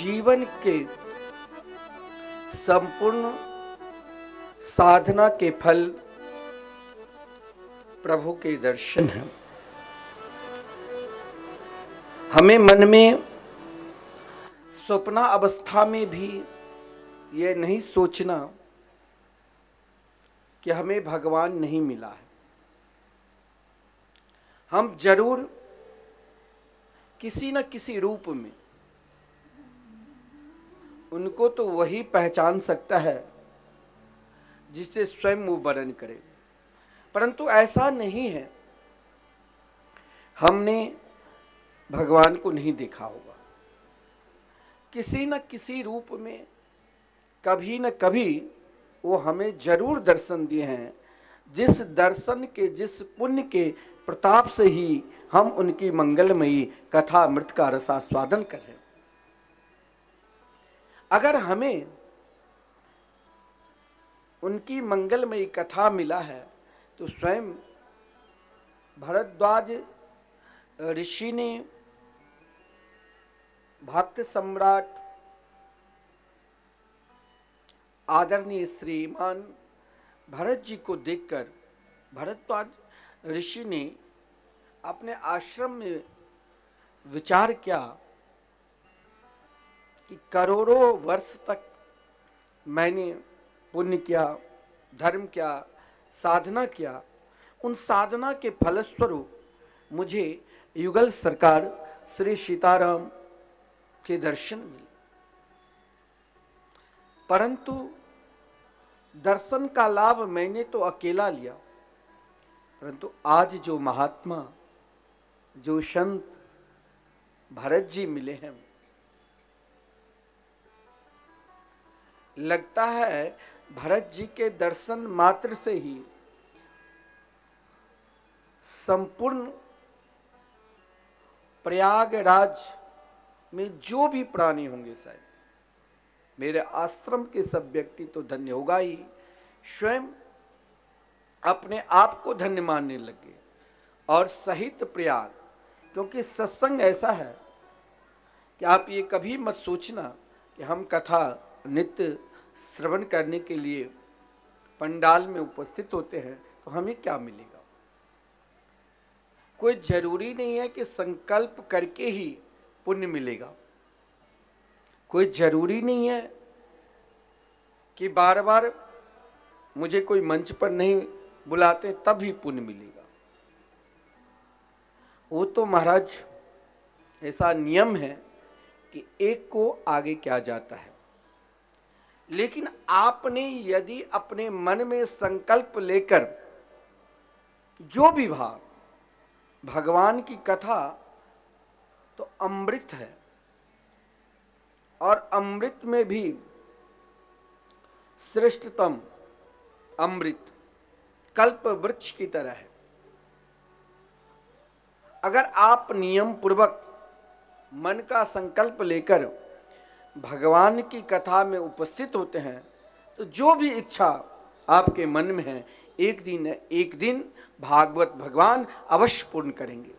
जीवन के संपूर्ण साधना के फल प्रभु के दर्शन हैं। हमें मन में स्वप्न अवस्था में भी ये नहीं सोचना कि हमें भगवान नहीं मिला है। हम जरूर किसी न किसी रूप में उनको तो वही पहचान सकता है जिसे स्वयं वो वर्ण करे, परंतु ऐसा नहीं है हमने भगवान को नहीं देखा होगा। किसी न किसी रूप में कभी न कभी वो हमें जरूर दर्शन दिए हैं, जिस दर्शन के जिस पुण्य के प्रताप से ही हम उनकी मंगलमयी कथा अमृत का रसास्वादन कर रहे हैं। अगर हमें उनकी मंगलमयी कथा मिला है तो स्वयं भरद्वाज ऋषि ने भक्त सम्राट आदरणीय श्रीमान भरत जी को देखकर भरद्वाज ऋषि ने अपने आश्रम में विचार किया कि करोड़ों वर्ष तक मैंने पुण्य किया, धर्म किया, साधना किया, उन साधना के फलस्वरूप मुझे युगल सरकार श्री सीताराम के दर्शन मिले, परंतु दर्शन का लाभ मैंने तो अकेला लिया, परंतु आज जो महात्मा जो संत भरत जी मिले हैं, लगता है भरत जी के दर्शन मात्र से ही संपूर्ण प्रयागराज में जो भी प्राणी होंगे, शायद मेरे आश्रम के सब व्यक्ति तो धन्य होगा ही, स्वयं अपने आप को धन्य मानने लगे और सहित प्रयाग। क्योंकि सत्संग ऐसा है कि आप ये कभी मत सोचना कि हम कथा नित्य श्रवण करने के लिए पंडाल में उपस्थित होते हैं तो हमें क्या मिलेगा। कोई जरूरी नहीं है कि संकल्प करके ही पुण्य मिलेगा। कोई जरूरी नहीं है कि बार बार मुझे कोई मंच पर नहीं बुलाते तब ही पुण्य मिलेगा। वो तो महाराज ऐसा नियम है कि एक को आगे किया जाता है, लेकिन आपने यदि अपने मन में संकल्प लेकर जो भी भाव भगवान की कथा तो अमृत है, और अमृत में भी श्रेष्ठतम अमृत कल्प वृक्ष की तरह है। अगर आप नियम पूर्वक मन का संकल्प लेकर भगवान की कथा में उपस्थित होते हैं तो जो भी इच्छा आपके मन में है एक दिन भागवत भगवान अवश्य पूर्ण करेंगे।